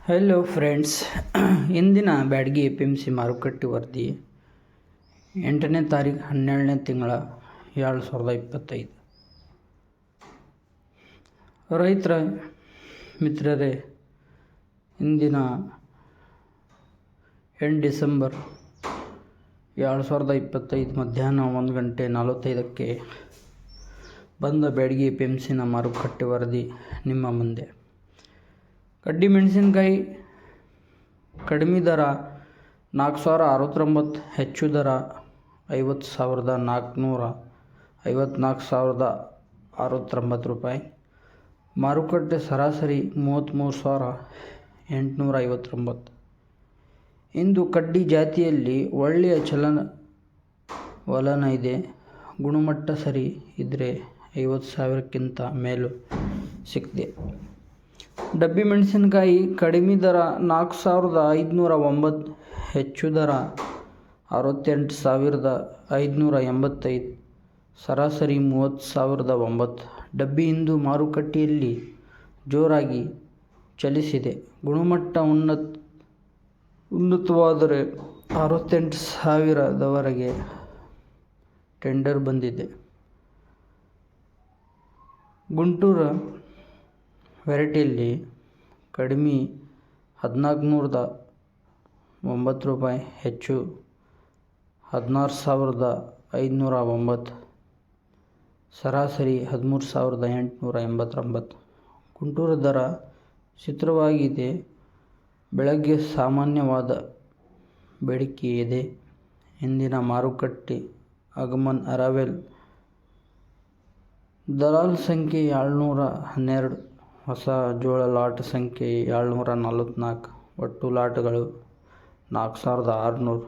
Hello friends, ಇಂದಿನ Byadgi APMC ಮಾರುಕಟ್ಟೆ ವರದಿ 8ನೇ ತಾರೀಕು 12ನೇ ತಿಂಗಳ 2025. ರೈತರ ಮಿತ್ರರೇ, ಇಂದಿನ 8 ಡಿಸೆಂಬರ್ 2025 ಮಧ್ಯಾಹ್ನ 1:45ಕ್ಕೆ ಬಂದ ಬ್ಯಾಡಗಿ APMCನ ಮಾರುಕಟ್ಟೆ ವರದಿ ನಿಮ್ಮ ಮುಂದೆ. ಕಡ್ಡಿ ಮೆಣಸಿನಕಾಯಿ ಕಡಿಮೆ ದರ 4,069, ಹೆಚ್ಚು ದರ 50,454,069 ರೂಪಾಯಿ. ಮಾರುಕಟ್ಟೆ ಸರಾಸರಿ 33,859. ಇಂದು ಕಡ್ಡಿ ಜಾತಿಯಲ್ಲಿ ಒಳ್ಳೆಯ ಚಲನ ಇದೆ. ಗುಣಮಟ್ಟ ಸರಿ ಇದ್ದರೆ 50,000ಕ್ಕಿಂತ ಮೇಲೂ ಸಿಕ್ಕಿದೆ. ಡಬ್ಬಿ ಮೆಣಸಿನಕಾಯಿ ಕಡಿಮೆ ದರ 4,509, ಹೆಚ್ಚು ದರ 68,585, ಸರಾಸರಿ 30,009. ಡಬ್ಬಿ ಇಂದು ಮಾರುಕಟ್ಟೆಯಲ್ಲಿ ಜೋರಾಗಿ ಚಲಿಸಿದೆ. ಗುಣಮಟ್ಟ ಉನ್ನತವಾದರೆ 68,000ದವರೆಗೆ ಟೆಂಡರ್ ಬಂದಿದೆ. ಗುಂಟೂರು ವೆರೈಟಿಯಲ್ಲಿ ಕಡಿಮೆ 1,409 ರೂಪಾಯಿ, ಹೆಚ್ಚು 16,509, ಸರಾಸರಿ 13,889. ಗುಂಟೂರು ದರ ಸ್ಥಿರವಾಗಿದೆ. ಬೆಳೆಗೆ ಸಾಮಾನ್ಯವಾದ ಬೇಡಿಕೆ ಇದೆ. ಇಂದಿನ ಮಾರುಕಟ್ಟೆ ಆಗಮನ್ ಅರೈವಲ್ ದಲಾಲ್ ಸಂಖ್ಯೆ 712, ಹೊಸ ಜೋಳ ಲಾಟ್ ಸಂಖ್ಯೆ 744, ಒಟ್ಟು ಲಾಟ್ಗಳು 4,600,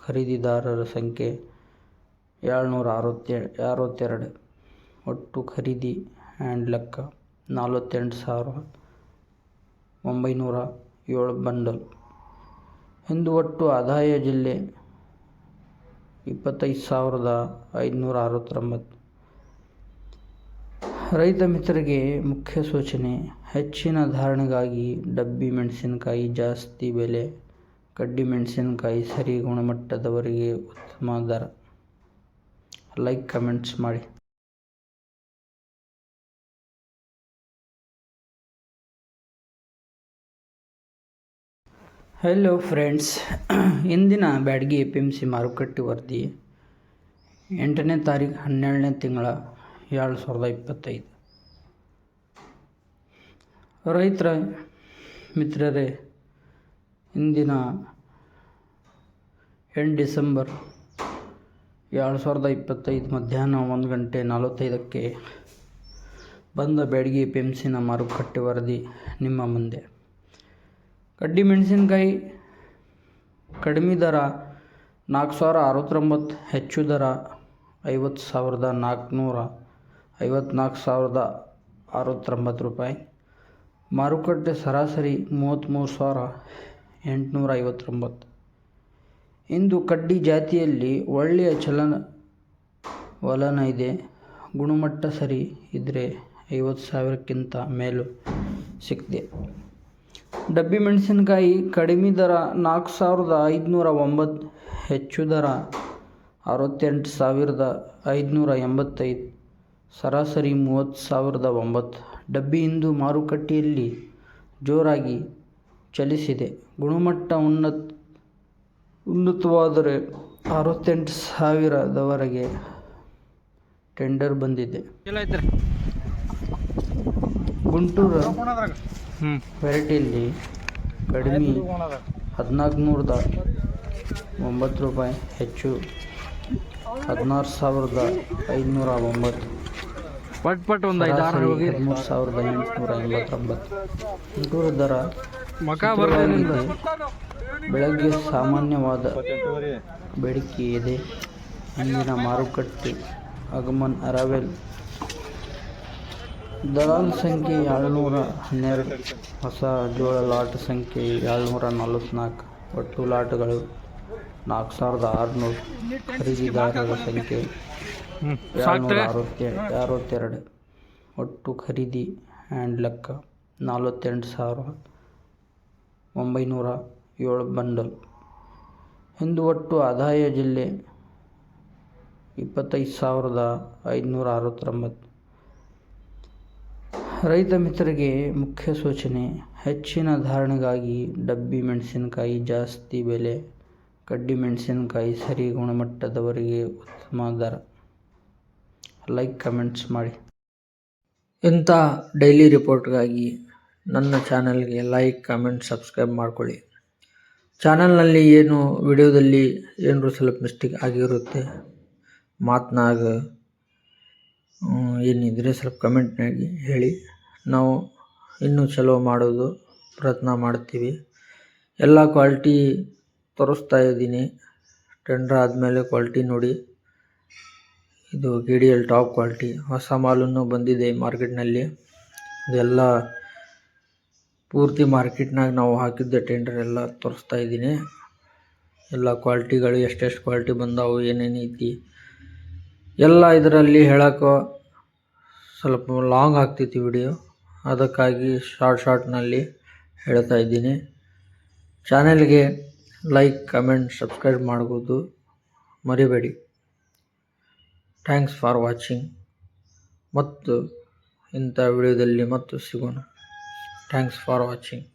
ಖರೀದಿದಾರರ ಸಂಖ್ಯೆ 762, ಒಟ್ಟು ಖರೀದಿ ಹ್ಯಾಂಡ್ ಲೆಕ್ಕ 48,907 ಬಂಡಲ್. ಇಂದು ಒಟ್ಟು ಆದಾಯ ಜಿಲ್ಲೆ 25,569. ರೈತ ಮಿತ್ರರಿಗೆ ಮುಖ್ಯ ಸೂಚನೆ: ಹೆಚ್ಚಿನ ಧಾರಣೆಗಾಗಿ ಡಬ್ಬಿ ಮೆಣಸಿನಕಾಯಿ ಜಾಸ್ತಿ ಬೆಲೆ, ಕಡ್ಡಿ ಮೆಣಸಿನಕಾಯಿ ಸರಿ ಗುಣಮಟ್ಟದವರಿಗೆ ಉತ್ತಮ ದರ. ಲೈಕ್, ಕಮೆಂಟ್ಸ್ ಮಾಡಿ. ಹಲೋ ಫ್ರೆಂಡ್ಸ್, ಇಂದಿನ ಬ್ಯಾಡಗಿ APMC ಮಾರುಕಟ್ಟೆ ವರದಿ 8ನೇ ತಾರೀಕು 12ನೇ ತಿಂಗಳ 2025. ರೈತರ ಮಿತ್ರರೇ, ಇಂದಿನ 8 ಡಿಸೆಂಬರ್ 2025 ಮಧ್ಯಾಹ್ನ 1:45ಕ್ಕೆ ಬಂದ ಬ್ಯಾಡಗಿ APMCನ ಮಾರುಕಟ್ಟೆ ವರದಿ ನಿಮ್ಮ ಮುಂದೆ. ಕಡ್ಡಿ ಮೆಣಸಿನಕಾಯಿ ಕಡಿಮೆ ದರ 4,069, ಹೆಚ್ಚು ದರ 50,454,069 ರೂಪಾಯಿ. ಮಾರುಕಟ್ಟೆ ಸರಾಸರಿ 33,859. ಇಂದು ಕಡ್ಡಿ ಜಾತಿಯಲ್ಲಿ ಒಳ್ಳೆಯ ಚಲನ ಇದೆ. ಗುಣಮಟ್ಟ ಸರಿ ಇದ್ದರೆ 50,000ಕ್ಕಿಂತ ಮೇಲೂ ಸಿಕ್ಕಿದೆ. ಡಬ್ಬಿ ಮೆಣಸಿನಕಾಯಿ ಕಡಿಮೆ ದರ 4,509, ಹೆಚ್ಚು ದರ 68,585, ಸರಾಸರಿ 30,009. ಡಬ್ಬಿ ಇಂದು ಮಾರುಕಟ್ಟೆಯಲ್ಲಿ ಜೋರಾಗಿ ಚಲಿಸಿದೆ. ಗುಣಮಟ್ಟ ಉನ್ನತವಾದರೆ 68,000ದವರೆಗೆ ಟೆಂಡರ್ ಬಂದಿದೆ. ಗುಂಟೂರು ವೆರೈಟಿಯಲ್ಲಿ ಕಡಿಮೆ 1,409 ರೂಪಾಯಿ, ಹೆಚ್ಚು 16,509, ಸರಾಸರಿ 13,889. ಗುಂಟೂರು ದರ ಸ್ಥಿರವಾಗಿದೆ. ಬೆಳೆಗೆ ಸಾಮಾನ್ಯವಾದ ಬೇಡಿಕೆ ಇದೆ. ಇಂದಿನ ಮಾರುಕಟ್ಟೆ ಆಗಮನ್ ಅರೈವಲ್ ದಲಾಲ್ ಸಂಖ್ಯೆ 712, ಹೊಸ ಜೋಳ ಲಾಟ್ ಸಂಖ್ಯೆ 744, ಒಟ್ಟು ಲಾಟ್ಗಳು 4,600, ಖರೀದಿದಾರರ ಸಂಖ್ಯೆ 762, ಒಟ್ಟು ಖರೀದಿ ಹ್ಯಾಂಡ್ ಲೆಕ್ಕ 48,000. 907 ಬಂಡಲ್. ಇಂದು ಒಟ್ಟು ಆದಾಯ ಜಿಲ್ಲೆ 25,569. ರೈತ ಮಿತ್ರರಿಗೆ ಮುಖ್ಯ ಸೂಚನೆ: ಹೆಚ್ಚಿನ ಧಾರಣೆಗಾಗಿ ಡಬ್ಬಿ ಮೆಣಸಿನಕಾಯಿ ಜಾಸ್ತಿ ಬೆಲೆ, ಕಡ್ಡಿ ಮೆಣಸಿನಕಾಯಿ ಸರಿ ಗುಣಮಟ್ಟದವರಿಗೆ ಉತ್ತಮ ದರ. ಲೈಕ್ ಕಮೆಂಟ್ಸ್ ಮಾಡಿ. ಇಂಥ ಡೈಲಿ ರಿಪೋರ್ಟ್ಗಾಗಿ ನನ್ನ ಚಾನಲ್ಗೆ ಲೈಕ್ ಕಮೆಂಟ್ ಸಬ್ಸ್ಕ್ರೈಬ್ ಮಾಡ್ಕೊಳ್ಳಿ. ಚಾನಲ್ನಲ್ಲಿ ವಿಡಿಯೋದಲ್ಲಿ ಏನರೂ ಸ್ವಲ್ಪ ಮಿಸ್ಟೇಕ್ ಆಗಿರುತ್ತೆ, ಮಾತನಾಗ ಏನಿದ್ರೆ ಸ್ವಲ್ಪ ಕಮೆಂಟ್ನಾಗಿ ಹೇಳಿ. ನಾವು ಇನ್ನೂ ಚಲೋ ಮಾಡೋದು ಪ್ರಯತ್ನ ಮಾಡ್ತೀವಿ. ಎಲ್ಲ ಕ್ವಾಲಿಟಿ ತೋರಿಸ್ತಾ ಇದ್ದೀನಿ. ಟೆಂಡರ್ ಆದಮೇಲೆ ಕ್ವಾಲಿಟಿ ನೋಡಿ. ಇದು KDL ಟಾಪ್ ಕ್ವಾಲಿಟಿ. ಹೊಸ ಮಾಲನ್ನು ಬಂದಿದೆ ಮಾರ್ಕೆಟ್ನಲ್ಲಿ. ಇದೆಲ್ಲ ಪೂರ್ತಿ ಮಾರ್ಕೆಟ್ನಾಗ ನಾವು ಹಾಕಿದ್ದ ಟೆಂಡರ್ ಎಲ್ಲ ತೋರಿಸ್ತಾ ಇದ್ದೀನಿ. ಎಲ್ಲ ಕ್ವಾಲಿಟಿಗಳು ಎಷ್ಟೆಷ್ಟು ಕ್ವಾಲಿಟಿ ಬಂದಾವು, ಏನೇನೈತಿ ಎಲ್ಲ ಇದರಲ್ಲಿ ಹೇಳೋಕೆ ಸ್ವಲ್ಪ ಲಾಂಗ್ ಆಗ್ತೈತಿ ವಿಡಿಯೋ. ಅದಕ್ಕಾಗಿ ಶಾರ್ಟ್ನಲ್ಲಿ ಹೇಳ್ತಾ ಇದ್ದೀನಿ. ಚಾನೆಲ್ಗೆ ಲೈಕ್ ಕಮೆಂಟ್ ಸಬ್ಸ್ಕ್ರೈಬ್ ಮಾಡೋದು ಮರಿಬೇಡಿ. Thanks for watching. ಮತ್ತು ಇಂಥ ವಿಡಿಯೋದಲ್ಲಿ ಮತ್ತೆ ಸಿಗೋಣ. Thanks for watching.